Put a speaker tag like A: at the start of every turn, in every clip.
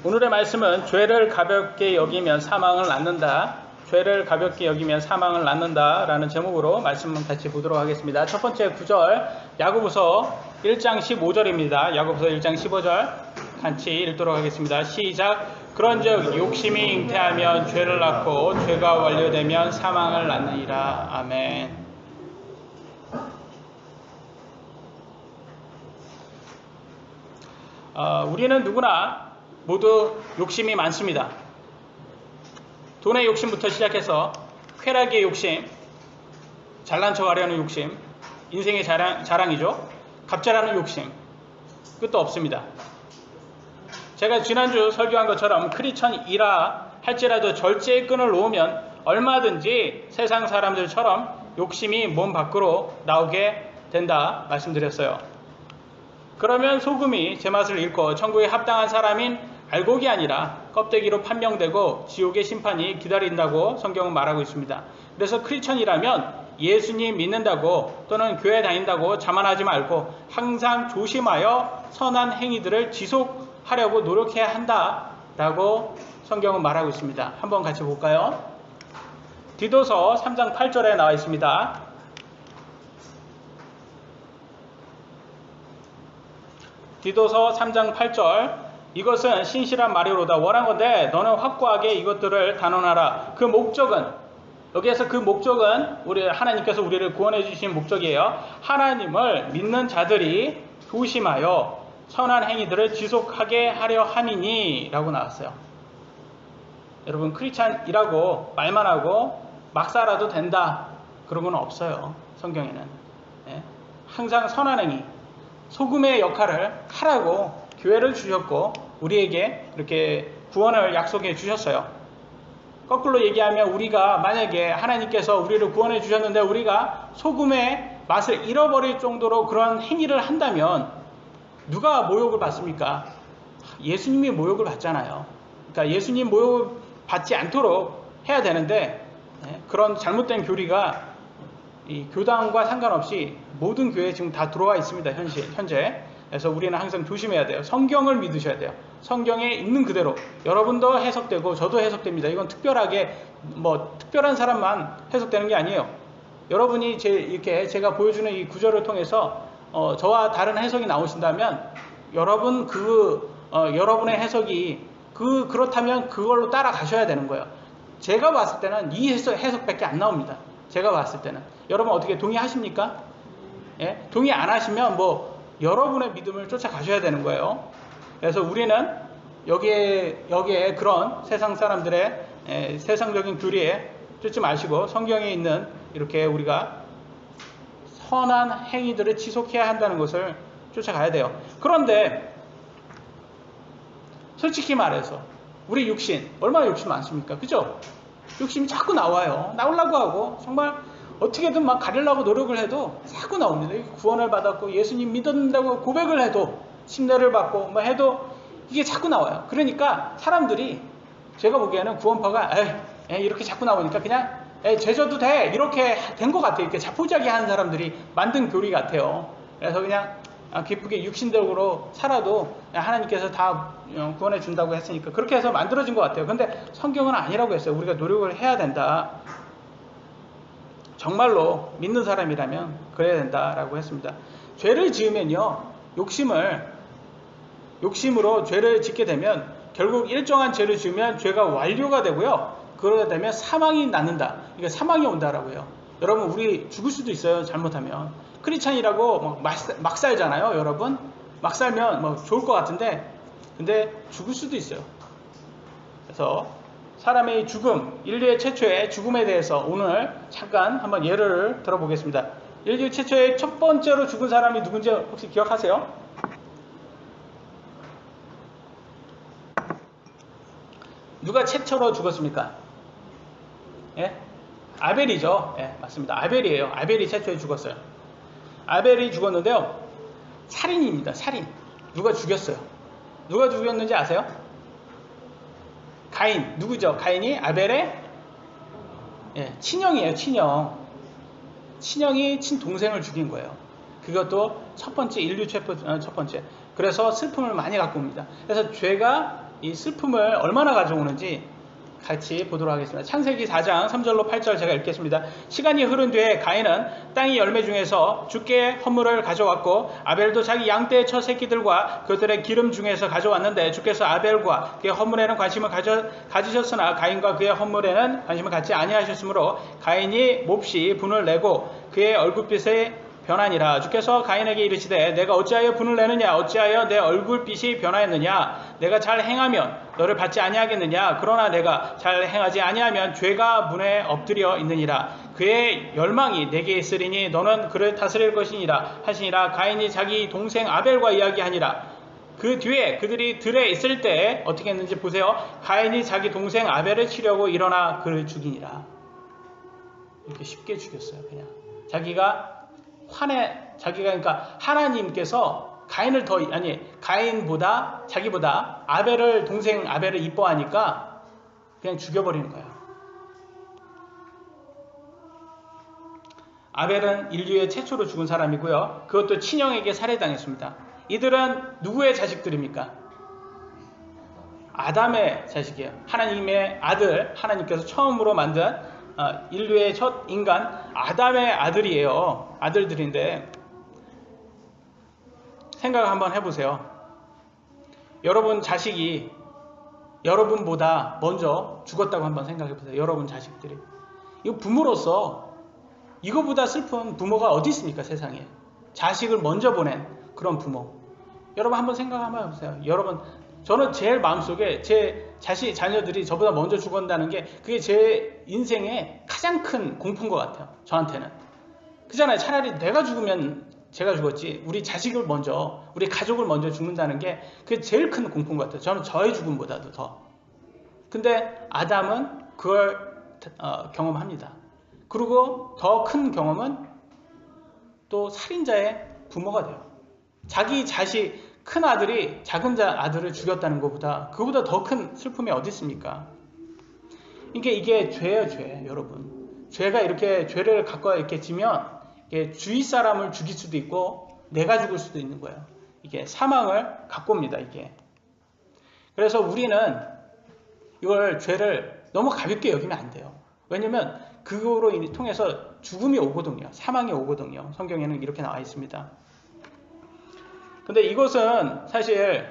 A: 오늘의 말씀은 죄를 가볍게 여기면 사망을 낳는다. 죄를 가볍게 여기면 사망을 낳는다 라는 제목으로 말씀을 같이 보도록 하겠습니다. 첫 번째 구절 야고보서 1장 15절입니다. 야고보서 1장 15절 같이 읽도록 하겠습니다. 시작. 그런즉 욕심이 잉태하면 죄를 낳고 죄가 완료되면 사망을 낳느니라. 아멘. 우리는 누구나 모두 욕심이 많습니다. 돈의 욕심부터 시작해서 쾌락의 욕심, 잘난 척하려는 욕심, 인생의 자랑이죠. 갑질하는 욕심, 끝도 없습니다. 제가 지난주 설교한 것처럼 크리스천이라 할지라도 절제의 끈을 놓으면 얼마든지 세상 사람들처럼 욕심이 몸 밖으로 나오게 된다 말씀드렸어요. 그러면 소금이 제맛을 잃고 천국에 합당한 사람인 알곡이 아니라 껍데기로 판명되고 지옥의 심판이 기다린다고 성경은 말하고 있습니다. 그래서 크리스천이라면 예수님 믿는다고 또는 교회 다닌다고 자만하지 말고 항상 조심하여 선한 행위들을 지속하려고 노력해야 한다라고 성경은 말하고 있습니다. 한번 같이 볼까요? 디도서 3장 8절에 나와 있습니다. 디도서 3장 8절 이것은 신실한 말이로다. 원하건대 너는 확고하게 이것들을 단언하라. 그 목적은 여기에서 그 목적은 우리 하나님께서 우리를 구원해 주신 목적이에요. 하나님을 믿는 자들이 조심하여 선한 행위들을 지속하게 하려 함이니 라고 나왔어요. 여러분 크리스찬이라고 말만 하고 막 살아도 된다 그런 건 없어요. 성경에는. 항상 선한 행위 소금의 역할을 하라고 교회를 주셨고 우리에게 이렇게 구원을 약속해 주셨어요. 거꾸로 얘기하면 우리가 만약에 하나님께서 우리를 구원해 주셨는데 우리가 소금의 맛을 잃어버릴 정도로 그런 행위를 한다면 누가 모욕을 받습니까? 예수님이 모욕을 받잖아요. 그러니까 예수님 모욕을 받지 않도록 해야 되는데 그런 잘못된 교리가 이 교단과 상관없이 모든 교회에 지금 다 들어와 있습니다. 현재. 그래서 우리는 항상 조심해야 돼요. 성경을 믿으셔야 돼요. 성경에 있는 그대로 여러분도 해석되고 저도 해석됩니다. 이건 특별하게 특별한 사람만 해석되는 게 아니에요. 여러분이 이렇게 제가 보여주는 이 구절을 통해서 저와 다른 해석이 나오신다면 여러분 여러분의 해석이 그렇다면 그걸로 따라가셔야 되는 거예요. 제가 봤을 때는 이 해석밖에 안 나옵니다. 제가 봤을 때는. 여러분 어떻게 동의하십니까? 예? 동의 안 하시면 여러분의 믿음을 쫓아가셔야 되는 거예요. 그래서 우리는 여기에 그런 세상 사람들의 세상적인 교리에 쫓지 마시고 성경에 있는 이렇게 우리가 선한 행위들을 지속해야 한다는 것을 쫓아가야 돼요. 그런데 솔직히 말해서 우리 육신 얼마나 욕심 많습니까? 그죠? 욕심이 자꾸 나와요. 나오려고 하고 정말 어떻게든 막 가리려고 노력을 해도 자꾸 나옵니다. 구원을 받았고 예수님 믿는다고 고백을 해도 침례를 받고 해도 이게 자꾸 나와요. 그러니까 사람들이 제가 보기에는 구원파가 이렇게 자꾸 나오니까 그냥 제져도 돼 이렇게 된 것 같아요. 이렇게 자포자기 하는 사람들이 만든 교리 같아요. 그래서 그냥 기쁘게 육신적으로 살아도 하나님께서 다 구원해 준다고 했으니까 그렇게 해서 만들어진 것 같아요. 근데 성경은 아니라고 했어요. 우리가 노력을 해야 된다. 정말로 믿는 사람이라면 그래야 된다라고 했습니다. 죄를 지으면요, 욕심으로 죄를 짓게 되면 결국 일정한 죄를 지으면 죄가 완료가 되고요. 그러게 되면 사망이 낳는다. 그러니까 사망이 온다라고요. 여러분 우리 죽을 수도 있어요. 잘못하면. 크리스찬이라고 막 살잖아요. 여러분 막 살면 좋을 것 같은데 근데 죽을 수도 있어요. 그래서 사람의 죽음, 인류의 최초의 죽음에 대해서 오늘 잠깐 한번 예를 들어보겠습니다. 인류 최초의 첫 번째로 죽은 사람이 누군지 혹시 기억하세요? 누가 최초로 죽었습니까? 예? 아벨이죠. 예, 맞습니다. 아벨이에요. 아벨이 최초에 죽었어요. 아벨이 죽었는데요. 살인입니다. 살인. 누가 죽였어요. 누가 죽였는지 아세요? 가인. 누구죠? 가인이 아벨의 친형이에요. 친형이 친동생을 죽인 거예요. 그것도 첫 번째 인류 첫 번째. 그래서 슬픔을 많이 갖고 옵니다. 그래서 죄가 이 슬픔을 얼마나 가져오는지 같이 보도록 하겠습니다. 창세기 4장 3절로 8절 제가 읽겠습니다. 시간이 흐른 뒤에 가인은 땅의 열매 중에서 주께 헌물을 가져왔고 아벨도 자기 양떼의 첫 새끼들과 그들의 기름 중에서 가져왔는데 주께서 아벨과 그의 헌물에는 관심을 가지셨으나 가인과 그의 헌물에는 관심을 갖지 아니하셨으므로 가인이 몹시 분을 내고 그의 얼굴빛에 변하니라. 주께서 가인에게 이르시되 내가 어찌하여 분을 내느냐? 어찌하여 내 얼굴빛이 변하였느냐? 내가 잘 행하면 너를 받지 아니하겠느냐? 그러나 내가 잘 행하지 아니하면 죄가 문에 엎드려 있느니라. 그의 열망이 내게 있으리니 너는 그를 다스릴 것이니라 하시니라. 가인이 자기 동생 아벨과 이야기하니라. 그 뒤에 그들이 들에 있을 때 어떻게 했는지 보세요. 가인이 자기 동생 아벨을 치려고 일어나 그를 죽이니라. 이렇게 쉽게 죽였어요. 그냥 자기가 그러니까 하나님께서 가인보다 자기보다 동생 아벨을 이뻐하니까 그냥 죽여버리는 거예요. 아벨은 인류의 최초로 죽은 사람이고요. 그것도 친형에게 살해당했습니다. 이들은 누구의 자식들입니까? 아담의 자식이에요. 하나님의 아들, 하나님께서 처음으로 만든 인류의 첫 인간 아담의 아들들인데 생각을 한번 해보세요. 여러분 자식이 여러분보다 먼저 죽었다고 한번 생각해보세요. 여러분 자식들이. 이거 부모로서 이거보다 슬픈 부모가 어디 있습니까? 세상에. 자식을 먼저 보낸 그런 부모. 여러분 한번 생각 한번 해보세요. 여러분, 저는 제일 마음속에 제 자녀들이 저보다 먼저 죽었다는 게 그게 제 인생의 가장 큰 공포인 것 같아요. 저한테는. 그잖아요. 차라리 내가 죽으면 제가 죽었지 우리 자식을 먼저, 우리 가족을 먼저 죽는다는 게 그게 제일 큰 공포인 것 같아요. 저는 저의 죽음보다도 더. 근데 아담은 그걸 경험합니다. 그리고 더 큰 경험은 또 살인자의 부모가 돼요. 자기 자식 큰 아들이 작은 아들을 죽였다는 것보다 그보다 더 큰 슬픔이 어디 있습니까? 이게 죄예요, 죄. 여러분. 죄가 이렇게 죄를 갖고 이렇게 지면 이게 주위 사람을 죽일 수도 있고 내가 죽을 수도 있는 거예요. 이게 사망을 갖고 옵니다, 이게. 그래서 우리는 이걸 죄를 너무 가볍게 여기면 안 돼요. 왜냐면 그거로 통해서 죽음이 오거든요. 사망이 오거든요. 성경에는 이렇게 나와 있습니다. 근데 이것은 사실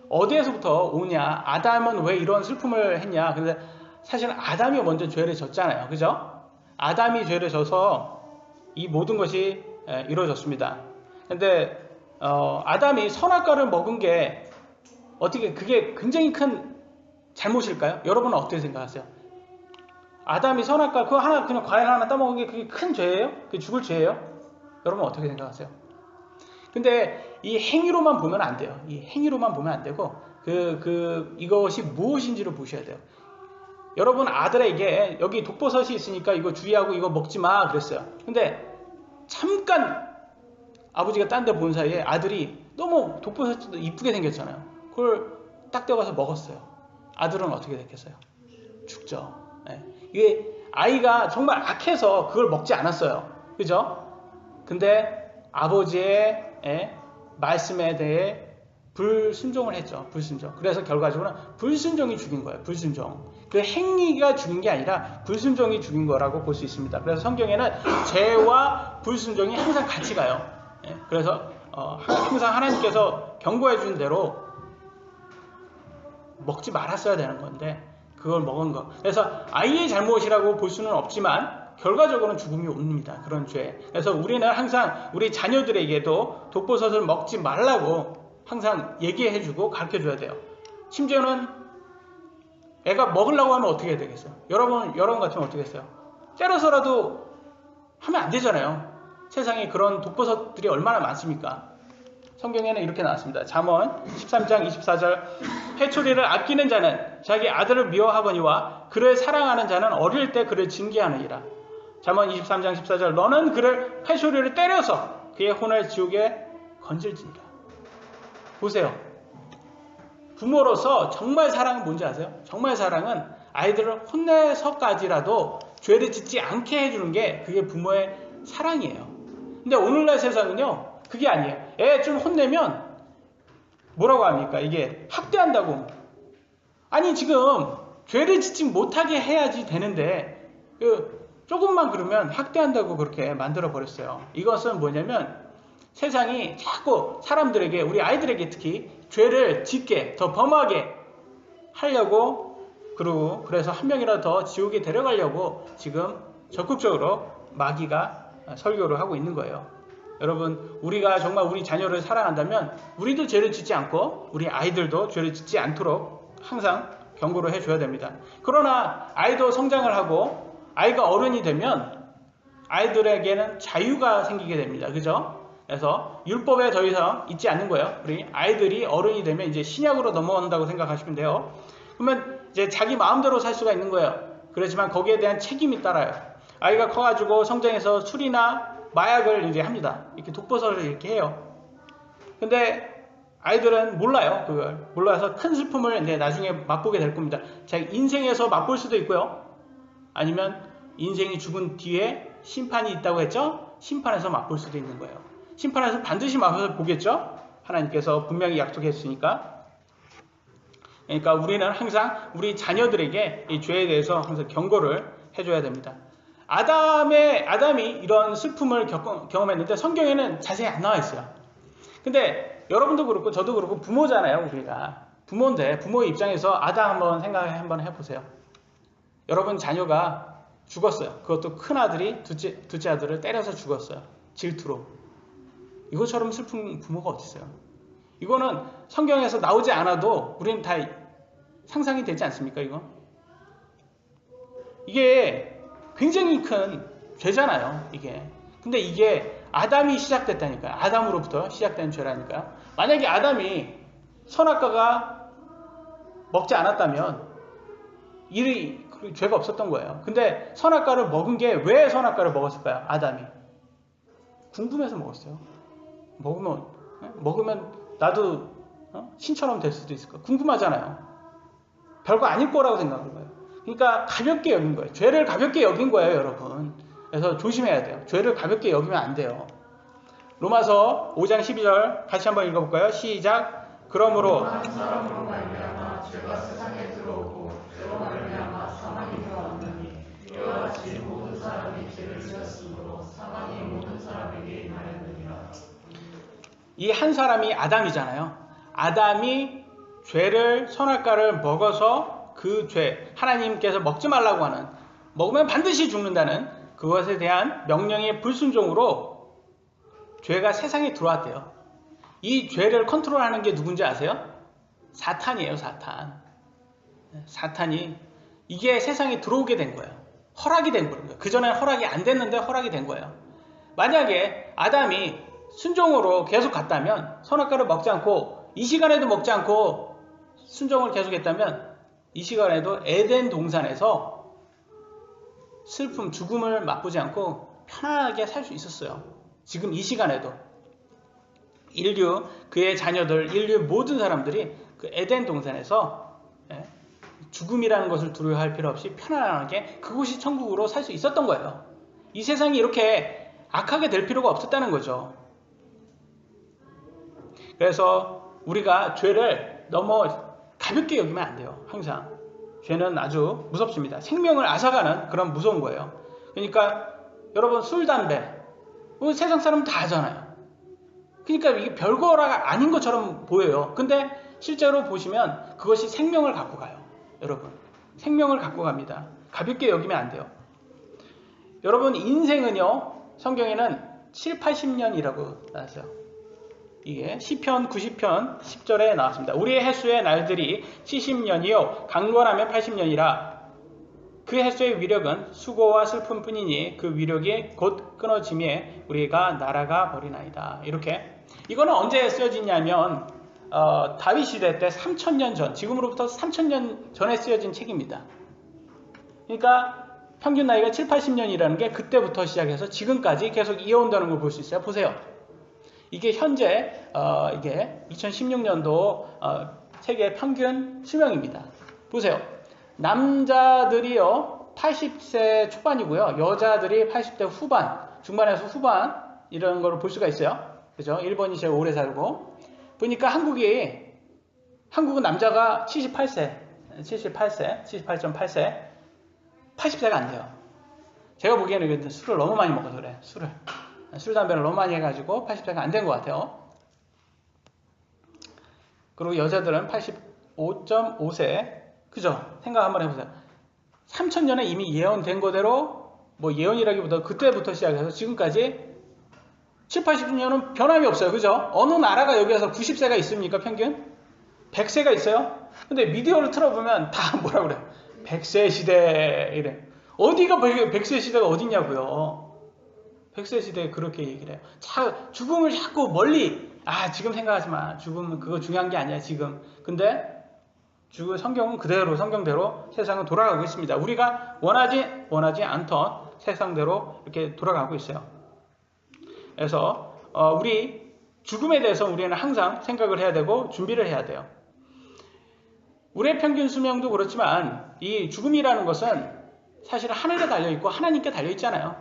A: 어디에서부터 오냐? 아담은 왜 이런 슬픔을 했냐? 근데 사실 아담이 먼저 죄를 졌잖아요. 그죠? 아담이 죄를 져서 이 모든 것이 이루어졌습니다. 근데 아담이 선악과를 먹은 게 그게 굉장히 큰 잘못일까요? 여러분은 어떻게 생각하세요? 아담이 선악과 그냥 과일 하나 따먹은 게 그게 큰 죄예요? 그게 죽을 죄예요? 여러분 어떻게 생각하세요? 근데 이 행위로만 보면 안 돼요. 이 행위로만 보면 안 되고 이것이 무엇인지를 보셔야 돼요. 여러분 아들에게 여기 독버섯이 있으니까 이거 주의하고 이거 먹지 마 그랬어요. 근데 잠깐 아버지가 딴 데 본 사이에 아들이 너무 독버섯도 이쁘게 생겼잖아요. 그걸 딱 떼어가서 먹었어요. 아들은 어떻게 됐겠어요? 죽죠. 네. 이게 아이가 정말 악해서 그걸 먹지 않았어요. 그죠? 근데 아버지의 말씀에 대해 불순종을 했죠. 불순종. 그래서 결과적으로는 불순종이 죽인 거예요. 불순종. 그 행위가 죽인 게 아니라 불순종이 죽인 거라고 볼 수 있습니다. 그래서 성경에는 죄와 불순종이 항상 같이 가요. 그래서 항상 하나님께서 경고해 준 대로 먹지 말았어야 되는 건데 그걸 먹은 거. 그래서 아이의 잘못이라고 볼 수는 없지만 결과적으로는 죽음이 옵니다. 그런 죄. 그래서 우리는 항상 우리 자녀들에게도 독버섯을 먹지 말라고 항상 얘기해주고 가르쳐줘야 돼요. 심지어는 애가 먹으려고 하면 어떻게 해야 되겠어요? 여러분 같으면 어떻게 했어요? 때려서라도 하면 안 되잖아요. 세상에 그런 독버섯들이 얼마나 많습니까? 성경에는 이렇게 나왔습니다. 잠언 13장 24절 회초리를 아끼는 자는 자기 아들을 미워하거니와 그를 사랑하는 자는 어릴 때 그를 징계하느니라. 잠언 23장 14절 너는 그를 회초리를 때려서 그의 혼을 지옥에 건질지니라. 보세요. 부모로서 정말 사랑은 뭔지 아세요? 정말 사랑은 아이들을 혼내서까지라도 죄를 짓지 않게 해주는 게 그게 부모의 사랑이에요. 근데 오늘날 세상은요 그게 아니에요. 애 좀 혼내면 뭐라고 합니까? 이게 학대한다고 아니 지금 죄를 짓지 못하게 해야지 되는데 조금만 그러면 학대한다고 그렇게 만들어 버렸어요. 이것은 뭐냐면 세상이 자꾸 사람들에게, 우리 아이들에게 특히 죄를 짓게, 더 범하게 하려고, 그리고 그래서 한 명이라도 더 지옥에 데려가려고 지금 적극적으로 마귀가 설교를 하고 있는 거예요. 여러분, 우리가 정말 우리 자녀를 사랑한다면 우리도 죄를 짓지 않고 우리 아이들도 죄를 짓지 않도록 항상 경고를 해줘야 됩니다. 그러나 아이도 성장을 하고 아이가 어른이 되면 아이들에게는 자유가 생기게 됩니다. 그죠? 그래서 율법에 더 이상 있지 않는 거예요. 우리 아이들이 어른이 되면 이제 신약으로 넘어온다고 생각하시면 돼요. 그러면 이제 자기 마음대로 살 수가 있는 거예요. 그렇지만 거기에 대한 책임이 따라요. 아이가 커가지고 성장해서 술이나 마약을 이제 합니다. 이렇게 독버섯을 이렇게 해요. 근데 아이들은 몰라요. 그걸 몰라서 큰 슬픔을 이제 나중에 맛보게 될 겁니다. 자기 인생에서 맛볼 수도 있고요. 아니면 인생이 죽은 뒤에 심판이 있다고 했죠? 심판에서 맛볼 수도 있는 거예요. 심판에서 반드시 맛을 보겠죠? 하나님께서 분명히 약속했으니까. 그러니까 우리는 항상 우리 자녀들에게 이 죄에 대해서 항상 경고를 해줘야 됩니다. 아담이 이런 슬픔을 경험했는데 성경에는 자세히 안 나와 있어요. 근데 여러분도 그렇고 저도 그렇고 부모잖아요. 우리가 부모인데 부모의 입장에서 아담 한번 한번 해보세요. 여러분 자녀가 죽었어요. 그것도 큰 아들이 둘째 아들을 때려서 죽었어요. 질투로. 이것처럼 슬픈 부모가 어디 있어요? 이거는 성경에서 나오지 않아도 우리는 다 상상이 되지 않습니까? 이게 굉장히 큰 죄잖아요. 이게. 근데 이게 아담이 시작됐다니까요. 아담으로부터 시작된 죄라니까요. 만약에 아담이 선악과가 먹지 않았다면 죄가 없었던 거예요. 근데 선악과를 먹은 게 왜 선악과를 먹었을까요? 아담이. 궁금해서 먹었어요. 먹으면 나도 신처럼 될 수도 있을까? 궁금하잖아요. 별거 아닐 거라고 생각한 거예요. 그러니까 가볍게 여긴 거예요. 죄를 가볍게 여긴 거예요, 여러분. 그래서 조심해야 돼요. 죄를 가볍게 여기면 안 돼요. 로마서 5장 12절 같이 한번 읽어볼까요? 시작. 그러므로 한 사람으로 말미암아 죄가 세상에 들어오고 죄로 말미암아 사망이 들어왔느니 이와 같이 모든 사람이 죄를 지었으므로 사망이 모든 사람에게 임하였느니라. 이 한 사람이 아담이잖아요. 아담이 죄를 선악과를 먹어서 그 죄, 하나님께서 먹지 말라고 하는, 먹으면 반드시 죽는다는 그것에 대한 명령의 불순종으로 죄가 세상에 들어왔대요. 이 죄를 컨트롤하는 게 누군지 아세요? 사탄이에요. 사탄이 이게 세상에 들어오게 된 거예요. 허락이 된 거예요. 그전에 허락이 안 됐는데 허락이 된 거예요. 만약에 아담이 순종으로 계속 갔다면, 선악과를 먹지 않고 이 시간에도 먹지 않고 순종을 계속했다면 이 시간에도 에덴 동산에서 슬픔, 죽음을 맛보지 않고 편안하게 살 수 있었어요. 지금 이 시간에도 인류, 그의 자녀들, 인류 모든 사람들이 그 에덴 동산에서 죽음이라는 것을 두려워할 필요 없이 편안하게 그곳이 천국으로 살 수 있었던 거예요. 이 세상이 이렇게 악하게 될 필요가 없었다는 거죠. 그래서 우리가 죄를 너무 가볍게 여기면 안 돼요. 항상 죄는 아주 무섭습니다. 생명을 앗아가는 그런 무서운 거예요. 그러니까 여러분, 술, 담배 세상 사람 다 하잖아요. 그러니까 이게 별거가 아닌 것처럼 보여요. 근데 실제로 보시면 그것이 생명을 갖고 가요. 여러분, 생명을 갖고 갑니다. 가볍게 여기면 안 돼요. 여러분, 인생은요, 성경에는 7, 80년이라고 나왔어요. 이게 시편 90편 10절에 나왔습니다. 우리의 횟수의 날들이 70년이요 강건하면 80년이라. 그 횟수의 위력은 수고와 슬픔뿐이니 그 위력이 곧 끊어짐에 우리가 날아가 버리나이다. 이렇게. 이거는 언제 쓰여지냐면 다윗 시대 때 3000년 전, 지금으로부터 3000년 전에 쓰여진 책입니다. 그러니까 평균 나이가 7, 80년이라는 게 그때부터 시작해서 지금까지 계속 이어온다는 걸 볼 수 있어요. 보세요. 이게 현재 이게 2016년도 세계 평균 수명입니다. 보세요. 남자들이요 80세 초반이고요. 여자들이 80대 후반, 중반에서 후반 이런 걸 볼 수가 있어요. 그죠? 일본이 제일 오래 살고. 보니까 한국은 남자가 78세 78세, 78.8세, 80세가 안 돼요. 제가 보기에는 술을 너무 많이 먹어서 그래. 술, 담배를 너무 많이 해가지고 80세가 안 된 것 같아요. 그리고 여자들은 85.5세. 그죠? 생각 한번 해보세요. 3000년에 이미 예언된 거대로, 뭐 예언이라기보다 그때부터 시작해서 지금까지 7, 80년은 변함이 없어요. 그죠? 어느 나라가 여기에서 90세가 있습니까? 평균? 100세가 있어요? 근데 미디어를 틀어보면 다 뭐라 그래요? 100세 시대 이래. 어디가 100세 시대가 어딨냐고요. 100세 시대에 그렇게 얘기를 해요. 죽음을 자꾸 멀리, 지금 생각하지 마. 죽음은 그거 중요한 게 아니야 지금. 근데 성경은 그대로, 성경대로 세상은 돌아가고 있습니다. 우리가 원하지 않던 세상대로 이렇게 돌아가고 있어요. 그래서 우리 죽음에 대해서 우리는 항상 생각을 해야 되고 준비를 해야 돼요. 우리의 평균 수명도 그렇지만 이 죽음이라는 것은 사실 하늘에 달려있고 하나님께 달려있잖아요.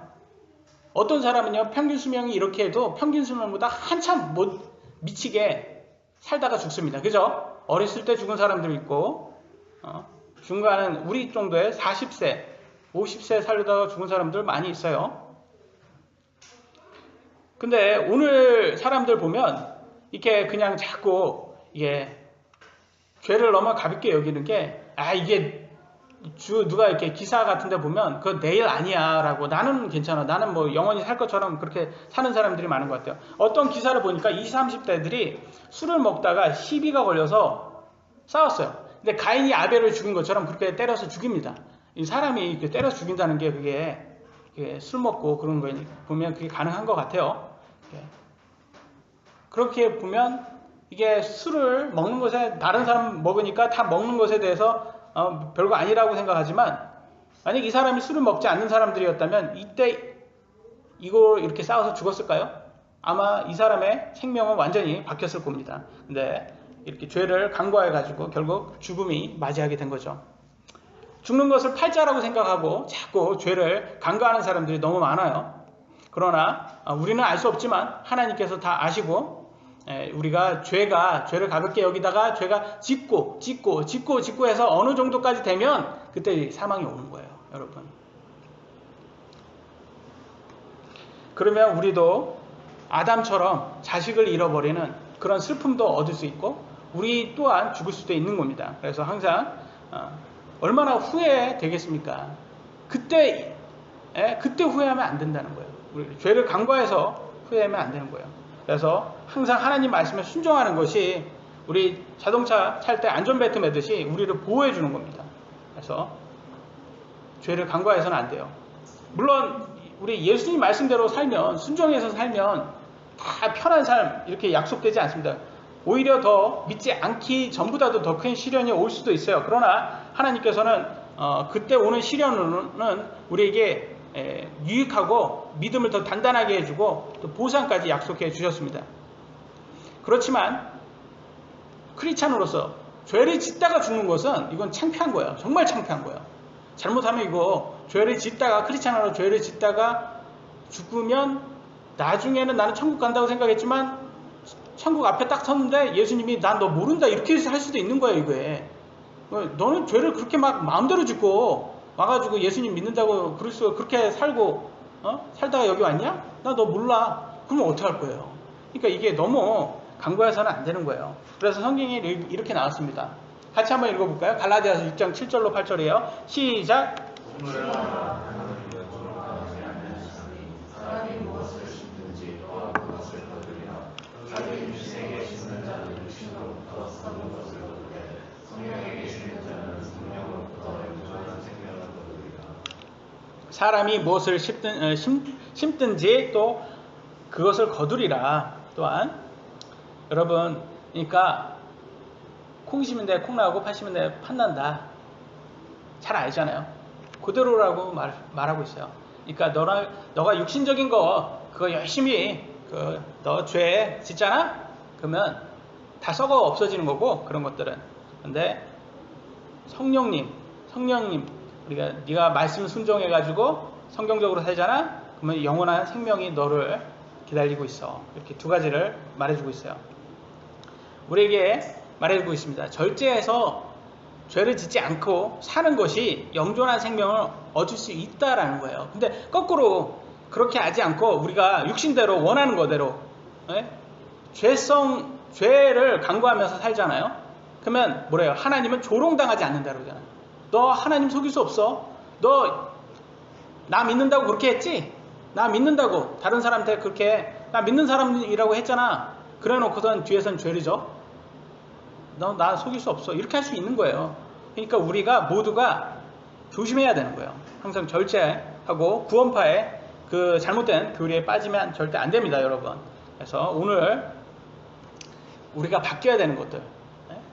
A: 어떤 사람은요, 평균 수명이 이렇게 해도 평균 수명보다 한참 못 미치게 살다가 죽습니다. 그죠? 어렸을 때 죽은 사람들 있고, 중간은 우리 정도의 40세, 50세 살다가 죽은 사람들 많이 있어요. 근데 오늘 사람들 보면 이렇게 그냥 자꾸 이게 죄를 너무 가볍게 여기는 게, 이게 누가 이렇게 기사 같은 데 보면 그거 내일 아니야 라고, 나는 괜찮아, 나는 뭐 영원히 살 것처럼 그렇게 사는 사람들이 많은 것 같아요. 어떤 기사를 보니까 20, 30대들이 술을 먹다가 시비가 걸려서 싸웠어요. 근데 가인이 아벨을 죽인 것처럼 그렇게 때려서 죽입니다. 이 사람이 이렇게 때려서 죽인다는 게 그게 술 먹고 그런 거 보면 그게 가능한 것 같아요. 그렇게 보면 이게 술을 먹는 것에, 다른 사람 먹으니까 다 먹는 것에 대해서 별거 아니라고 생각하지만, 만약 이 사람이 술을 먹지 않는 사람들이었다면 이때 이걸 이렇게 싸워서 죽었을까요? 아마 이 사람의 생명은 완전히 바뀌었을 겁니다. 근데 이렇게 죄를 간과해가지고 결국 죽음이 맞이하게 된 거죠. 죽는 것을 팔자라고 생각하고 자꾸 죄를 간과하는 사람들이 너무 많아요. 그러나 우리는 알 수 없지만 하나님께서 다 아시고, 우리가 죄를 가볍게 여기다가 죄가 짓고 해서 어느 정도까지 되면 그때 사망이 오는 거예요, 여러분. 그러면 우리도 아담처럼 자식을 잃어버리는 그런 슬픔도 얻을 수 있고, 우리 또한 죽을 수도 있는 겁니다. 그래서 항상 얼마나 후회되겠습니까? 그때 후회하면 안 된다는 거예요. 우리 죄를 간과해서 후회하면 안 되는 거예요. 그래서 항상 하나님 말씀에 순종하는 것이 우리 자동차 탈 때 안전벨트 매듯이 우리를 보호해 주는 겁니다. 그래서 죄를 간과해서는 안 돼요. 물론 우리 예수님 말씀대로 살면, 순종해서 살면 다 편한 삶 이렇게 약속되지 않습니다. 오히려 더 믿지 않기 전보다도 더 큰 시련이 올 수도 있어요. 그러나 하나님께서는 그때 오는 시련은 우리에게 유익하고 믿음을 더 단단하게 해주고 또 보상까지 약속해 주셨습니다. 그렇지만 크리스찬으로서 죄를 짓다가 죽는 것은 이건 창피한 거예요. 정말 창피한 거예요. 잘못하면 이거 죄를 짓다가, 크리스찬으로 죄를 짓다가 죽으면 나중에는 나는 천국 간다고 생각했지만 천국 앞에 딱 섰는데 예수님이 난 너 모른다 이렇게 할 수도 있는 거예요. 이거에 너는 죄를 그렇게 막 마음대로 짓고 와가지고 예수님 믿는다고 그렇게 살고 살다가 여기 왔냐? 나 너 몰라. 그러면 어떡할 거예요? 그러니까 이게 너무 간과해서는 안 되는 거예요. 그래서 성경이 이렇게 나왔습니다. 같이 한번 읽어볼까요? 갈라디아서 6장 7절로 8절이에요. 시작. 사람이 무엇을 심든지 또 그것을 거두리라. 또한 여러분, 그러니까 콩 심은데 콩 나고 팥 심은데 팥 난다. 잘 알잖아요. 그대로라고 말하고 있어요. 그러니까 너가 육신적인 거 그거 열심히 너 죄 짓잖아? 그러면 다 썩어 없어지는 거고, 그런 것들은. 근데 성령님 네가 말씀 순종해가지고 성경적으로 살잖아? 그러면 영원한 생명이 너를 기다리고 있어. 이렇게 두 가지를 말해주고 있어요. 우리에게 말해주고 있습니다. 절제해서 죄를 짓지 않고 사는 것이 영존한 생명을 얻을 수 있다라는 거예요. 근데 거꾸로 그렇게 하지 않고 우리가 육신대로 원하는 거대로 죄를 강구하면서 살잖아요. 그러면 뭐래요? 하나님은 조롱당하지 않는다고 그러잖아요. 너 하나님 속일 수 없어. 너 나 믿는다고 그렇게 했지? 나 믿는다고 다른 사람한테 그렇게 나 믿는 사람이라고 했잖아. 그래 놓고선 뒤에선 죄를 져. 너 나 속일 수 없어. 이렇게 할 수 있는 거예요. 그러니까 우리가 모두가 조심해야 되는 거예요. 항상 절제하고 구원파의 그 잘못된 교리에 빠지면 절대 안 됩니다, 여러분. 그래서 오늘 우리가 바뀌어야 되는 것들,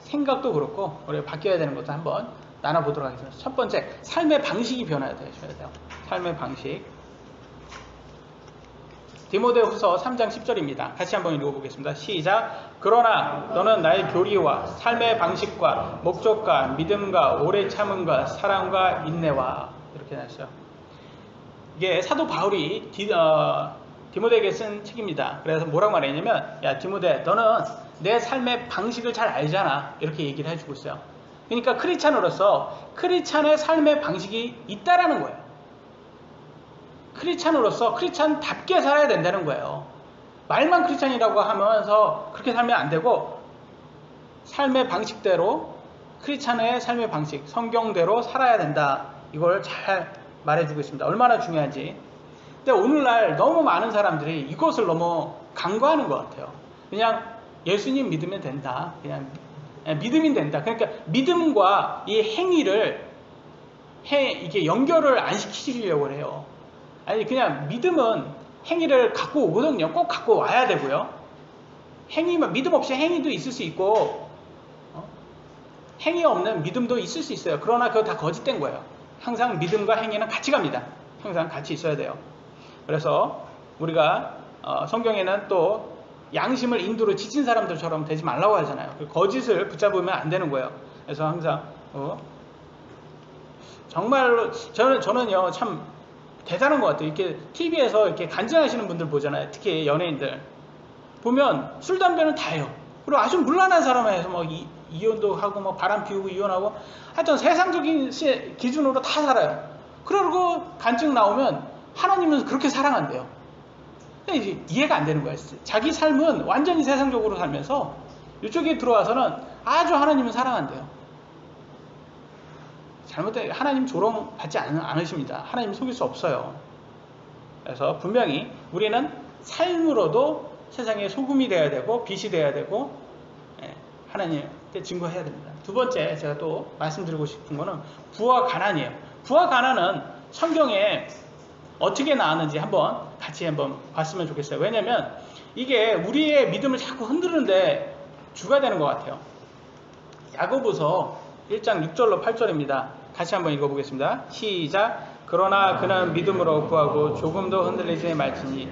A: 생각도 그렇고 우리가 바뀌어야 되는 것들 한번 나눠보도록 하겠습니다. 첫 번째, 삶의 방식이 변화해야 돼요. 삶의 방식. 디모데후서 3장 10절입니다. 같이 한번 읽어보겠습니다. 시작. 그러나 너는 나의 교리와 삶의 방식과 목적과 믿음과 오래 참음과 사랑과 인내와 이렇게 나왔어요. 이게 사도 바울이 디모데에게 쓴 책입니다. 그래서 뭐라고 말했냐면, 야 디모데, 너는 내 삶의 방식을 잘 알잖아. 이렇게 얘기를 해주고 있어요. 그러니까 크리스찬으로서 크리스찬의 삶의 방식이 있다라는 거예요. 크리스찬으로서 크리스찬답게 살아야 된다는 거예요. 말만 크리스찬이라고 하면서 그렇게 살면 안 되고, 삶의 방식대로, 크리스찬의 삶의 방식, 성경대로 살아야 된다. 이걸 잘 말해주고 있습니다. 얼마나 중요한지. 근데 오늘날 너무 많은 사람들이 이것을 너무 간과하는 것 같아요. 그냥 예수님 믿으면 된다. 그냥 믿으면 된다. 그러니까 믿음과 이 행위를 이게 연결을 안 시키려고 해요. 아니, 그냥 믿음은 행위를 갖고 오거든요. 꼭 갖고 와야 되고요. 행위만, 믿음 없이 행위도 있을 수 있고, 행위 없는 믿음도 있을 수 있어요. 그러나 그거 다 거짓된 거예요. 항상 믿음과 행위는 같이 갑니다. 항상 같이 있어야 돼요. 그래서 우리가 성경에는 또 양심을 인두로 지친 사람들처럼 되지 말라고 하잖아요. 거짓을 붙잡으면 안 되는 거예요. 그래서 항상 정말로 저는요 참 대단한 것 같아요. 이렇게 TV에서 이렇게 간증하시는 분들 보잖아요. 특히 연예인들 보면 술 담배는 다 해요. 그리고 아주 문란한 사람에서 뭐 이혼도 하고 뭐 바람 피우고 이혼하고 하여튼 세상적인 기준으로 다 살아요. 그러고 간증 나오면 하나님은 그렇게 사랑한대요. 근데 이제 이해가 안 되는 거예요. 자기 삶은 완전히 세상적으로 살면서 이쪽에 들어와서는 아주 하나님은 사랑한대요. 잘못된 하나님 조롱 받지 않으십니다. 하나님 속일 수 없어요. 그래서 분명히 우리는 삶으로도 세상에 소금이 되어야 되고 빛이 되어야 되고 하나님께 증거해야 됩니다. 두 번째 제가 또 말씀드리고 싶은 거는 부와 가난이에요. 부와 가난은 성경에 어떻게 나왔는지 같이 한번 봤으면 좋겠어요. 왜냐면 이게 우리의 믿음을 자꾸 흔드는데 주가 되는 것 같아요. 야고보서 1장 6절로 8절입니다. 같이 한번 읽어보겠습니다. 시작. 그러나 그는 믿음으로 구하고 조금도 흔들리지 말지니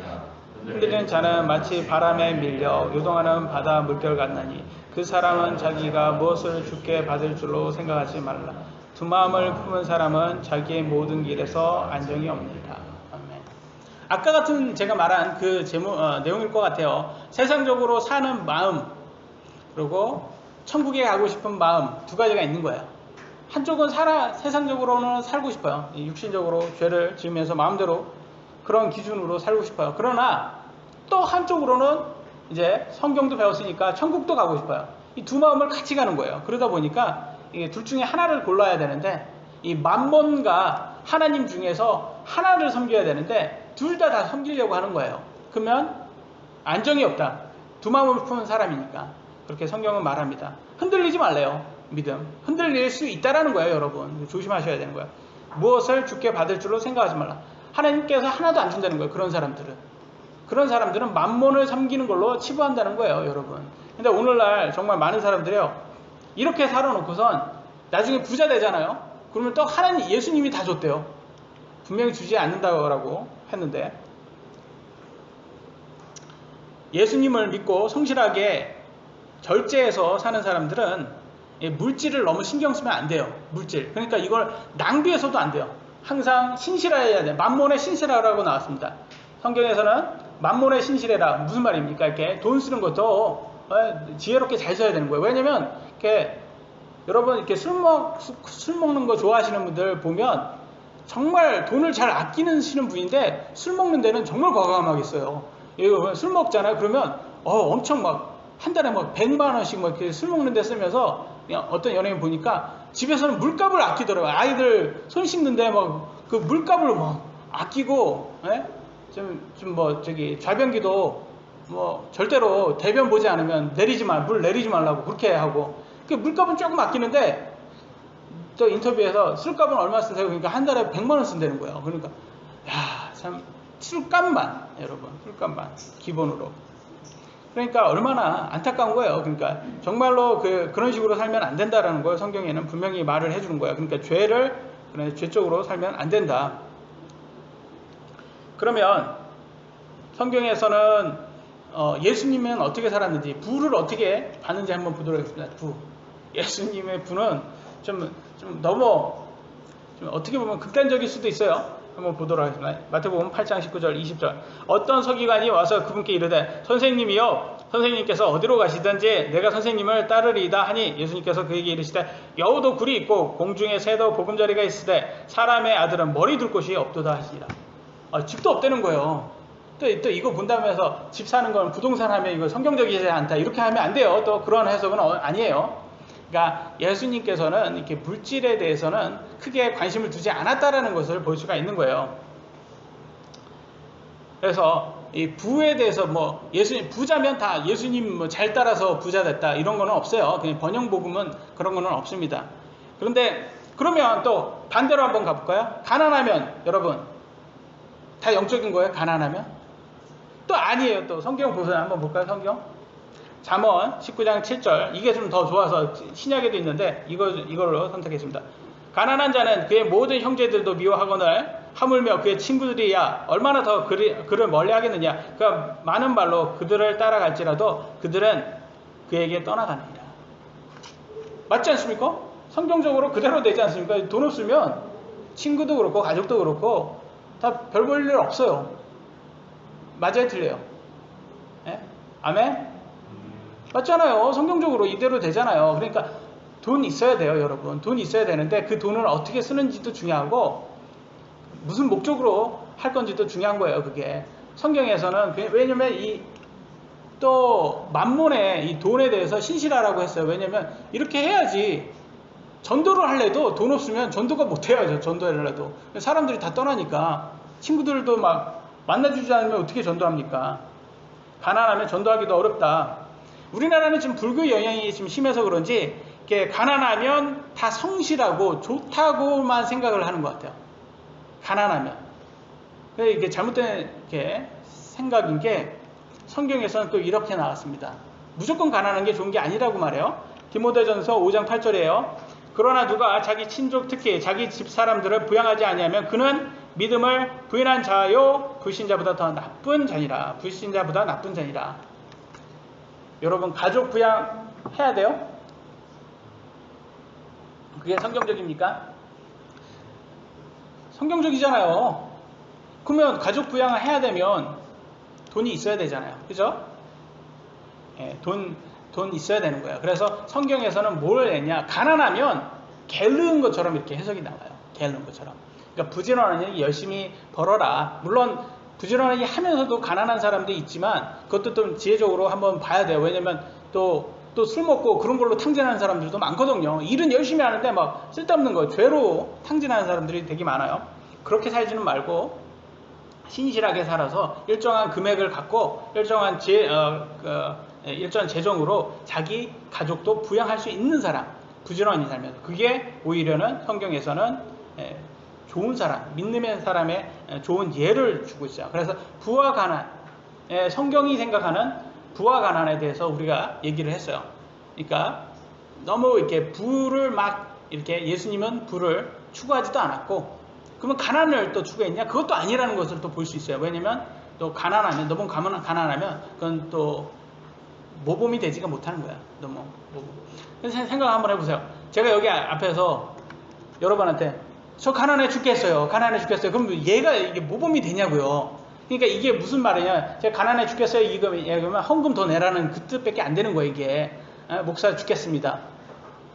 A: 흔들리는 자는 마치 바람에 밀려 요동하는 바다 물결 같나니 그 사람은 자기가 무엇을 주께 받을 줄로 생각하지 말라. 두 마음을 품은 사람은 자기의 모든 길에서 안정이 없느니라. 아멘. 아까 같은 제가 말한 그 내용일 것 같아요. 세상적으로 사는 마음 그리고 천국에 가고 싶은 마음 두 가지가 있는 거예요. 한쪽은 세상적으로는 살고 싶어요. 육신적으로 죄를 지으면서 마음대로 그런 기준으로 살고 싶어요. 그러나 또 한쪽으로는 이제 성경도 배웠으니까 천국도 가고 싶어요. 이 두 마음을 같이 가는 거예요. 그러다 보니까 이게 둘 중에 하나를 골라야 되는데 이 만몬과 하나님 중에서 하나를 섬겨야 되는데 둘 다 섬기려고 하는 거예요. 그러면 안정이 없다. 두 마음을 품은 사람이니까 그렇게 성경은 말합니다. 흔들리지 말래요. 믿음. 흔들릴 수 있다라는 거예요, 여러분. 조심하셔야 되는 거예요. 무엇을 주께 받을 줄로 생각하지 말라. 하나님께서 하나도 안 준다는 거예요. 그런 사람들은 만몬을 섬기는 걸로 치부한다는 거예요, 여러분. 근데 오늘날 정말 많은 사람들이요, 이렇게 살아놓고선 나중에 부자 되잖아요. 그러면 또 하나님, 예수님이 다 줬대요. 분명히 주지 않는다고 했는데 예수님을 믿고 성실하게 절제해서 사는 사람들은 물질을 너무 신경 쓰면 안 돼요. 물질. 그러니까 이걸 낭비해서도 안 돼요. 항상 신실해야 돼요. 만몬에 신실하라고 나왔습니다. 성경에서는 만몬에 신실해라. 무슨 말입니까? 이렇게 돈 쓰는 것도 지혜롭게 잘 써야 되는 거예요. 왜냐면 이렇게 여러분 이렇게 술 먹는 거 좋아하시는 분들 보면 정말 돈을 잘 아끼시는 분인데 술 먹는 데는 정말 과감하겠어요. 이거 술 먹잖아요. 그러면 엄청 막 한 달에 막 100만 원씩 막 이렇게 술 먹는 데 쓰면서 그냥 어떤 연예인 보니까 집에서는 물값을 아끼더라고요. 아이들 손 씻는데 막 그 물값을 막 아끼고, 예? 좀 뭐 저기 좌변기도 뭐 절대로 대변 보지 않으면 물 내리지 말라고 그렇게 하고, 그 물값은 조금 아끼는데 또 인터뷰에서 술값은 얼마 쓰세요? 그러니까 한 달에 100만 원 쓴다는 거예요. 그러니까 야, 참 술값만, 여러분, 술값만 기본으로. 그러니까 얼마나 안타까운 거예요. 그러니까 정말로 그런 식으로 살면 안 된다라는 거예요. 성경에는 분명히 말을 해주는 거예요. 그러니까 죄 쪽으로 살면 안 된다. 그러면 성경에서는 예수님은 어떻게 살았는지, 부를 어떻게 받는지 한번 보도록 하겠습니다. 예수님의 부는 좀 어떻게 보면 극단적일 수도 있어요. 한번 보도록 하겠습니다. 마태복음 8장 19절 20절. 어떤 서기관이 와서 그분께 이르되 선생님이여, 선생님께서 어디로 가시든지 내가 선생님을 따르리이다 하니, 예수님께서 그에게 이르시되 여우도 굴이 있고 공중에 새도 보금자리가 있으되 사람의 아들은 머리 둘 곳이 없도다 하시니라. 집도 없다는 거예요. 또 이거 본다면서 집 사는 건 부동산 하면 이거 성경적이지 않다 이렇게 하면 안 돼요. 또 그런 해석은 아니에요. 그러니까 예수님께서는 이렇게 물질에 대해서는 크게 관심을 두지 않았다라는 것을 볼 수가 있는 거예요. 그래서 이 부에 대해서 뭐 예수님 부자면 다 예수님 뭐 잘 따라서 부자 됐다 이런 거는 없어요. 그냥 번영복음은 그런 거는 없습니다. 그런데 그러면 또 반대로 한번 가볼까요? 가난하면, 여러분, 다 영적인 거예요? 가난하면? 또 아니에요. 또 성경 보세요. 한번 볼까요? 성경 잠언 19장 7절. 이게 좀 더 좋아서 신약에도 있는데 이걸로 선택했습니다. 가난한 자는 그의 모든 형제들도 미워하거늘 하물며 그의 친구들이야 얼마나 더 그를 멀리하겠느냐. 그러니까 많은 말로 그들을 따라갈지라도 그들은 그에게 떠나가느니라. 맞지 않습니까? 성경적으로 그대로 되지 않습니까? 돈 없으면 친구도 그렇고 가족도 그렇고 다 별 볼 일 없어요. 맞아요? 틀려요? 예? 아멘? 맞잖아요. 성경적으로 이대로 되잖아요. 그러니까 돈 있어야 돼요, 여러분. 돈 있어야 되는데 그 돈을 어떻게 쓰는지도 중요하고 무슨 목적으로 할 건지도 중요한 거예요, 그게. 성경에서는 왜냐면 또 만몬의 이 돈에 대해서 신실하라고 했어요. 왜냐면 이렇게 해야지 전도를 할래도 돈 없으면 전도가 못 해야죠. 전도를 해도 사람들이 다 떠나니까 친구들도 막 만나주지 않으면 어떻게 전도합니까? 가난하면 전도하기도 어렵다. 우리나라는 지금 불교 영향이 좀 심해서 그런지 이렇게 가난하면 다 성실하고 좋다고만 생각을 하는 것 같아요. 가난하면. 이게 잘못된 생각인 게 성경에서는 또 이렇게 나왔습니다. 무조건 가난한 게 좋은 게 아니라고 말해요. 디모데전서 5장 8절이에요. 그러나 누가 자기 친족 특히 자기 집 사람들을 부양하지 아니하면 그는 믿음을 부인한 자요 불신자보다 더 나쁜 자니라. 불신자보다 나쁜 자니라. 여러분, 가족 부양해야 돼요? 그게 성경적입니까? 성경적이잖아요. 그러면 가족 부양을 해야 되면 돈이 있어야 되잖아요. 그죠? 예, 돈 있어야 되는 거예요. 그래서 성경에서는 뭘 했냐? 가난하면 게으른 것처럼 이렇게 해석이 나와요. 게으른 것처럼. 그러니까 부지런하니 열심히 벌어라. 물론 부지런하게 하면서도 가난한 사람들이 있지만 그것도 좀 지혜적으로 한번 봐야 돼요. 왜냐면 또 술 먹고 그런 걸로 탕진하는 사람들도 많거든요. 일은 열심히 하는데 막 쓸데없는 거, 죄로 탕진하는 사람들이 되게 많아요. 그렇게 살지는 말고 신실하게 살아서 일정한 금액을 갖고 일정한 일정한 재정으로 자기 가족도 부양할 수 있는 사람, 부지런히 살면서. 그게 오히려는 성경에서는 좋은 사람, 믿는 사람의 좋은 예를 주고 있어요. 그래서 부와 가난, 성경이 생각하는 부와 가난에 대해서 우리가 얘기를 했어요. 그러니까 너무 이렇게 부를 막 이렇게 예수님은 부를 추구하지도 않았고, 그러면 가난을 또 추구했냐? 그것도 아니라는 것을 또 볼 수 있어요. 왜냐면 또 가난하면, 너무 가난하면 그건 또 모범이 되지가 못하는 거야. 너무 모범. 그래서 생각 한번 해보세요. 제가 여기 앞에서 여러분한테 저 가난해 죽겠어요. 가난해 죽겠어요. 그럼 얘가 이게 모범이 되냐고요. 그러니까 이게 무슨 말이냐. 제가 가난해 죽겠어요. 이거면 헌금 더 내라는 그 뜻밖에 안 되는 거예요. 이게. 목사 죽겠습니다.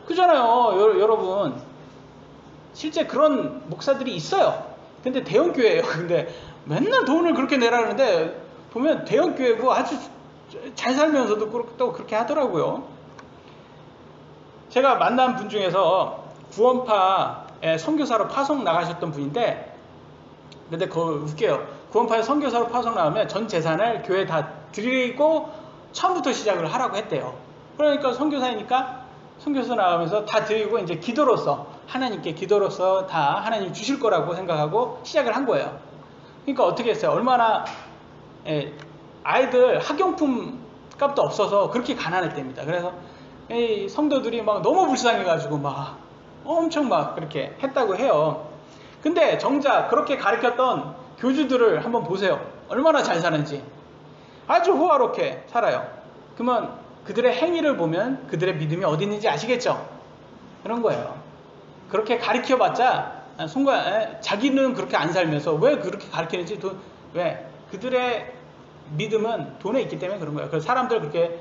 A: 그잖아요, 여러분. 실제 그런 목사들이 있어요. 근데 대형교회예요. 근데 맨날 돈을 그렇게 내라는데 보면 대형교회고 아주 잘 살면서도 또 그렇게 하더라고요. 제가 만난 분 중에서 구원파에 선교사로 파송 나가셨던 분인데, 근데 그거 웃겨요. 구원파에 선교사로 파송 나오면 전 재산을 교회에 다 드리고 처음부터 시작을 하라고 했대요. 그러니까 선교사니까 선교사 나가면서 다 드리고 이제 기도로서 하나님께 기도로서 다 하나님 주실 거라고 생각하고 시작을 한 거예요. 그러니까 어떻게 했어요? 얼마나 아이들 학용품 값도 없어서 그렇게 가난했답니다. 그래서 이 성도들이 막 너무 불쌍해가지고 막 엄청 막 그렇게 했다고 해요. 근데 정작 그렇게 가르쳤던 교주들을 한번 보세요. 얼마나 잘 사는지. 아주 호화롭게 살아요. 그러면 그들의 행위를 보면 그들의 믿음이 어디 있는지 아시겠죠? 그런 거예요. 그렇게 가르쳐봤자 순간 자기는 그렇게 안 살면서 왜 그렇게 가르치는지 왜? 그들의 믿음은 돈에 있기 때문에 그런 거예요. 그래서 사람들 그렇게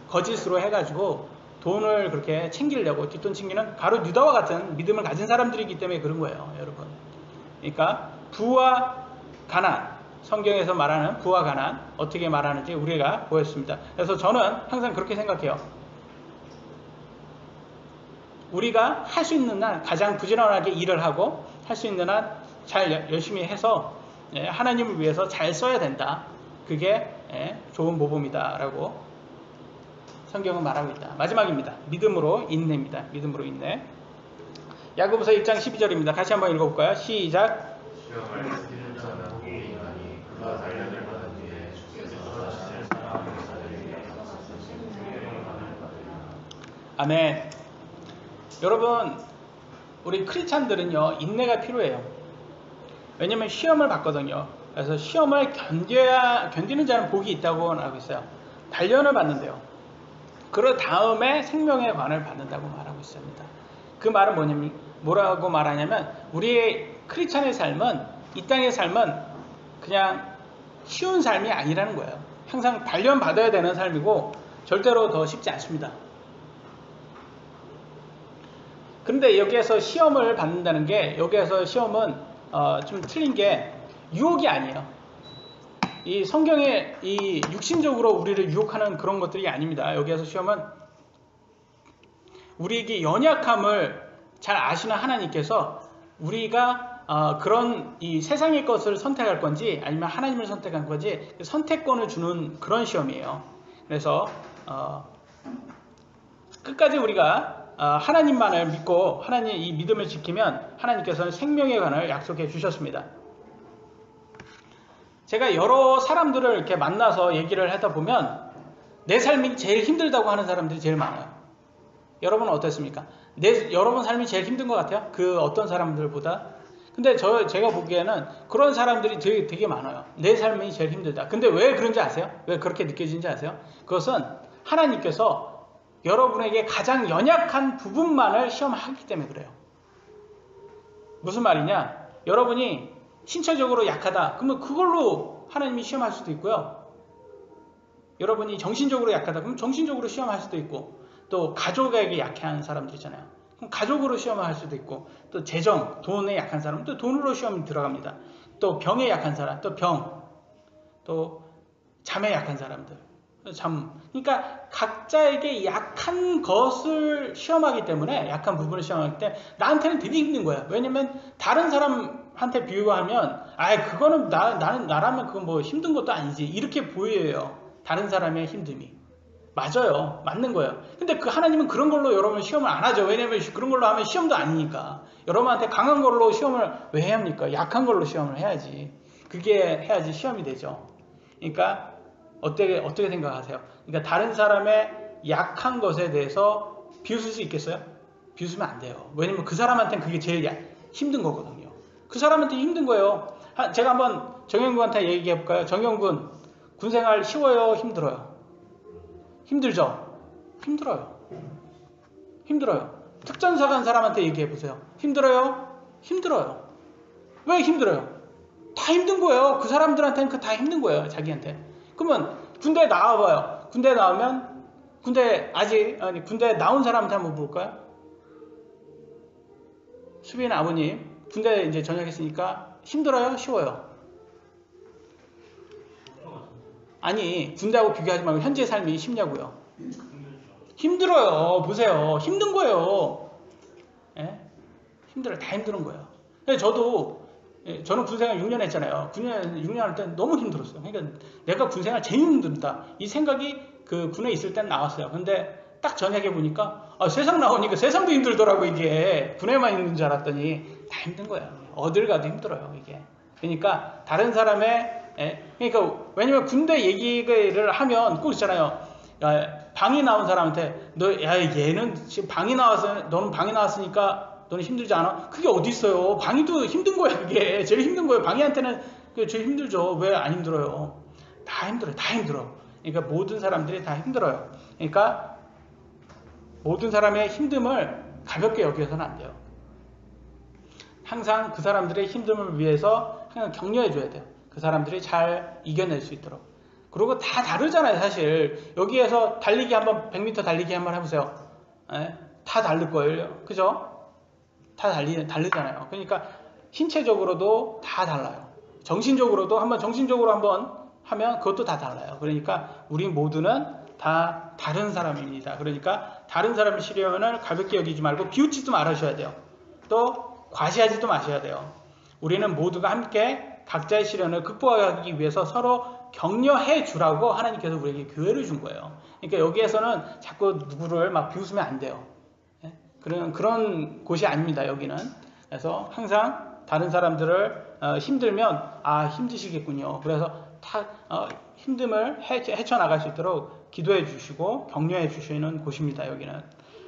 A: 거짓으로 해가지고 돈을 그렇게 챙기려고 뒷돈 챙기는 가룟 유다와 같은 믿음을 가진 사람들이기 때문에 그런 거예요, 여러분. 그러니까 부와 가난, 성경에서 말하는 부와 가난 어떻게 말하는지 우리가 보였습니다. 그래서 저는 항상 그렇게 생각해요. 우리가 할 수 있는 한 가장 부지런하게 일을 하고 할 수 있는 한 잘 열심히 해서 하나님을 위해서 잘 써야 된다. 그게 좋은 모범이다 라고 성경은 말하고 있다. 마지막입니다. 믿음으로 인내입니다. 믿음으로 인내. 야고보서 1장 12절입니다. 같이 한번 읽어볼까요? 시작.
B: 시험을 이기는 자는 복이 있나니 그가 단련을 받은 뒤에 주께서 자신을 사랑하는 자들에게 생명을 받으리라.
A: 아멘. 여러분, 우리 크리스찬들은요 인내가 필요해요. 왜냐면 시험을 받거든요. 그래서 시험을 견디는 자는 복이 있다고 하고 있어요. 단련을 받는데요. 그 다음에 생명의 관을 받는다고 말하고 있습니다. 그 말은 뭐라고 말하냐면 우리의 크리스찬의 삶은, 이 땅의 삶은 그냥 쉬운 삶이 아니라는 거예요. 항상 단련 받아야 되는 삶이고 절대로 더 쉽지 않습니다. 그런데 여기에서 시험을 받는다는 게, 여기에서 시험은 좀 틀린 게 유혹이 아니에요. 이 성경에 이 육신적으로 우리를 유혹하는 그런 것들이 아닙니다. 여기에서 시험은 우리에게 연약함을 잘 아시는 하나님께서 우리가 그런 이 세상의 것을 선택할 건지 아니면 하나님을 선택할 건지 선택권을 주는 그런 시험이에요. 그래서 끝까지 우리가 하나님만을 믿고 하나님 이 믿음을 지키면 하나님께서는 생명의 관을 약속해 주셨습니다. 제가 여러 사람들을 이렇게 만나서 얘기를 하다 보면 내 삶이 제일 힘들다고 하는 사람들이 제일 많아요. 여러분은 어떻습니까? 여러분 삶이 제일 힘든 것 같아요? 그 어떤 사람들보다? 근데 제가 보기에는 그런 사람들이 되게 많아요. 내 삶이 제일 힘들다. 근데 왜 그런지 아세요? 왜 그렇게 느껴지는지 아세요? 그것은 하나님께서 여러분에게 가장 연약한 부분만을 시험하기 때문에 그래요. 무슨 말이냐? 여러분이 신체적으로 약하다. 그러면 그걸로 하나님이 시험할 수도 있고요. 여러분이 정신적으로 약하다. 그럼 정신적으로 시험할 수도 있고, 또 가족에게 약한 사람들 있잖아요. 그럼 가족으로 시험을 할 수도 있고, 또 재정, 돈에 약한 사람은 또 돈으로 시험이 들어갑니다. 또 병에 약한 사람, 또 병, 또 잠에 약한 사람들, 그러니까 각자에게 약한 것을 시험하기 때문에, 약한 부분을 시험하기 때문에 나한테는 되게 힘든 거야. 왜냐면 다른 사람한테 비유하면 그거는 나라면 그건 뭐 힘든 것도 아니지 이렇게 보여요. 다른 사람의 힘듦이. 맞아요. 맞는 거예요. 근데 하나님은 그런 걸로 여러분 시험을 안 하죠. 왜냐면 그런 걸로 하면 시험도 아니니까. 여러분한테 강한 걸로 시험을 왜 해야 합니까? 약한 걸로 시험을 해야지. 그게 해야지 시험이 되죠. 그러니까 어떻게 생각하세요? 그러니까 다른 사람의 약한 것에 대해서 비웃을 수 있겠어요? 비웃으면 안 돼요. 왜냐면 그 사람한테는 그게 제일 힘든 거거든요. 그 사람한테 힘든 거예요. 제가 한번 정영군한테 얘기해 볼까요? 정영군, 군생활 쉬워요? 힘들어요? 힘들죠? 힘들어요. 특전사 간 사람한테 얘기해 보세요. 힘들어요? 힘들어요. 왜 힘들어요? 다 힘든 거예요. 그 사람들한테는 다 힘든 거예요. 자기한테. 그러면 군대에 나와봐요. 군대에 나오면 군대 나온 사람한테 한번 볼까요? 수빈 아버님, 군대 이제 전역했으니까 힘들어요? 쉬워요? 아니, 군대하고 비교하지 말고 현재 삶이 쉽냐고요? 힘들어요. 보세요. 힘든 거예요. 예? 힘들어요. 다 힘든 거예요. 저는 군생활 6년 했잖아요. 군생활 6년 할 때 너무 힘들었어요. 그러니까 내가 군생활 제일 힘들다. 이 생각이 그 군에 있을 땐 나왔어요. 근데 딱 전역해 보니까 세상 나오니까 세상도 힘들더라고. 이게 군에만 있는 줄 알았더니 다 힘든 거예요. 어딜 가도 힘들어요. 이게. 그러니까 다른 사람의 그러니까 왜냐면 군대 얘기를 하면 꼭 있잖아요. 방이 나온 사람한테 얘는 지금 방이 나와서 너는 방이 나왔으니까 너는 힘들지 않아? 그게 어디 있어요? 방이도 힘든 거야. 그게 제일 힘든 거예요. 방이한테는 그게 제일 힘들죠. 왜 안 힘들어요? 다 힘들어요. 다 힘들어. 그러니까 모든 사람들이 다 힘들어요. 그러니까 모든 사람의 힘듦을 가볍게 여겨서는 안 돼요. 항상 그 사람들의 힘듦을 위해서 항상 격려해 줘야 돼요. 그 사람들이 잘 이겨낼 수 있도록. 그리고 다 다르잖아요, 사실. 여기에서 달리기 100m 달리기 한번 해보세요. 다 다를 거예요. 그죠? 다 다르잖아요. 그러니까 신체적으로도 다 달라요. 정신적으로도 정신적으로 한번 하면 그것도 다 달라요. 그러니까 우리 모두는 다 다른 사람입니다. 그러니까 다른 사람의 시련을 가볍게 여기지 말고 비웃지도 말아셔야 돼요. 또 과시하지도 마셔야 돼요. 우리는 모두가 함께 각자의 시련을 극복하기 위해서 서로 격려해 주라고 하나님께서 우리에게 교회를 준 거예요. 그러니까 여기에서는 자꾸 누구를 막 비웃으면 안 돼요. 그런 곳이 아닙니다. 여기는. 그래서 항상 다른 사람들을 힘들면 힘드시겠군요. 그래서 힘듦을 헤쳐나갈 수 있도록 기도해 주시고 격려해 주시는 곳입니다. 여기는.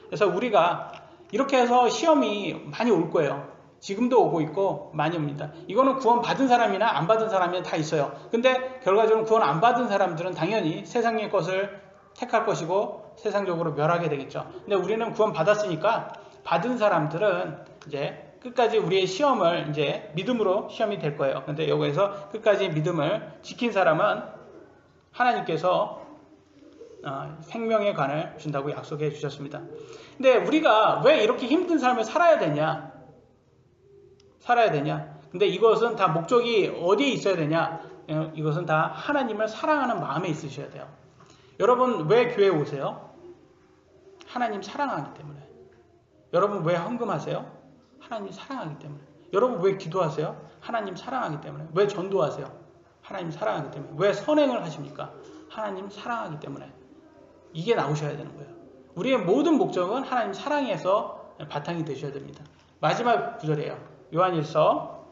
A: 그래서 우리가 이렇게 해서 시험이 많이 올 거예요. 지금도 오고 있고 많이 옵니다. 이거는 구원 받은 사람이나 안 받은 사람이나 다 있어요. 근데 결과적으로 구원 안 받은 사람들은 당연히 세상의 것을 택할 것이고 세상적으로 멸하게 되겠죠. 근데 우리는 구원 받았으니까 받은 사람들은 이제 끝까지 우리의 시험을 이제 믿음으로 시험이 될 거예요. 근데 여기에서 끝까지 믿음을 지킨 사람은 하나님께서 생명의 관을 준다고 약속해 주셨습니다. 근데 우리가 왜 이렇게 힘든 삶을 살아야 되냐? 근데 이것은 다 목적이 어디에 있어야 되냐? 이것은 다 하나님을 사랑하는 마음에 있으셔야 돼요. 여러분 왜 교회에 오세요? 하나님 사랑하기 때문에. 여러분 왜 헌금하세요? 하나님 사랑하기 때문에. 여러분 왜 기도하세요? 하나님 사랑하기 때문에. 왜 전도하세요? 하나님 사랑하기 때문에. 왜 선행을 하십니까? 하나님 사랑하기 때문에. 이게 나오셔야 되는 거예요. 우리의 모든 목적은 하나님 사랑에서 바탕이 되셔야 됩니다. 마지막 구절이에요. 요한일서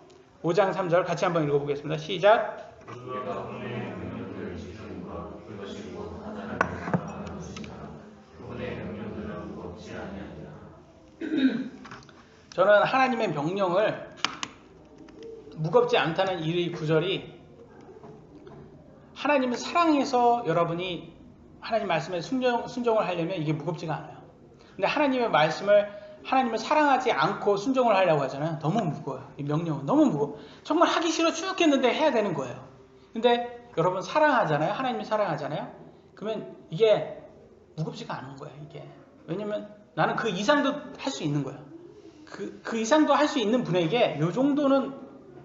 A: 5장 3절 같이 한번 읽어보겠습니다. 시작. 저는 하나님의 명령을 무겁지 않다는 이 구절이 하나님을 사랑해서 여러분이 하나님 말씀에 순종을 하려면 이게 무겁지가 않아요. 근데 하나님을 사랑하지 않고 순종을 하려고 하잖아요. 너무 무거워요. 이 명령은 너무 무거워. 정말 하기 싫어 죽겠는데 해야 되는 거예요. 근데 여러분 사랑하잖아요. 하나님이 사랑하잖아요. 그러면 이게 무겁지가 않은 거예요. 이게. 왜냐면 나는 그 이상도 할 수 있는 거예요. 그 이상도 할 수 있는 분에게 이 정도는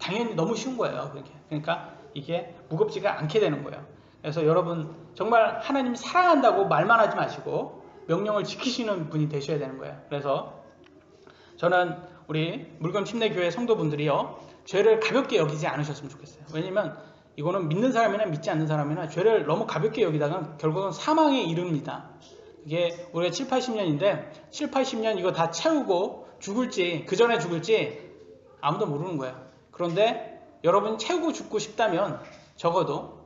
A: 당연히 너무 쉬운 거예요. 그러니까 이게 무겁지가 않게 되는 거예요. 그래서 여러분 정말 하나님 사랑한다고 말만 하지 마시고 명령을 지키시는 분이 되셔야 되는 거예요. 그래서 저는 우리 물건 침례교회 성도분들이요 죄를 가볍게 여기지 않으셨으면 좋겠어요. 왜냐면 이거는 믿는 사람이나 믿지 않는 사람이나 죄를 너무 가볍게 여기다가 결국은 사망에 이릅니다. 이게 우리가 7, 80년인데 7, 80년 이거 다 채우고 죽을지 그 전에 죽을지 아무도 모르는 거예요. 그런데 여러분 채우고 죽고 싶다면 적어도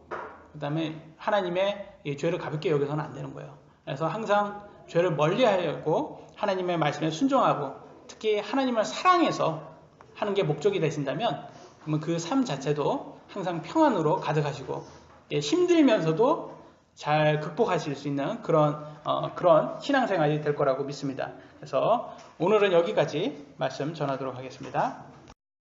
A: 그 다음에 하나님의 이 죄를 가볍게 여겨서는 안 되는 거예요. 그래서 항상 죄를 멀리하려고 하나님의 말씀에 순종하고 특히 하나님을 사랑해서 하는 게 목적이 되신다면 그러면 그 삶 자체도 항상 평안으로 가득하시고 힘들면서도 잘 극복하실 수 있는 그런 신앙생활이 될 거라고 믿습니다. 그래서 오늘은 여기까지 말씀 전하도록 하겠습니다.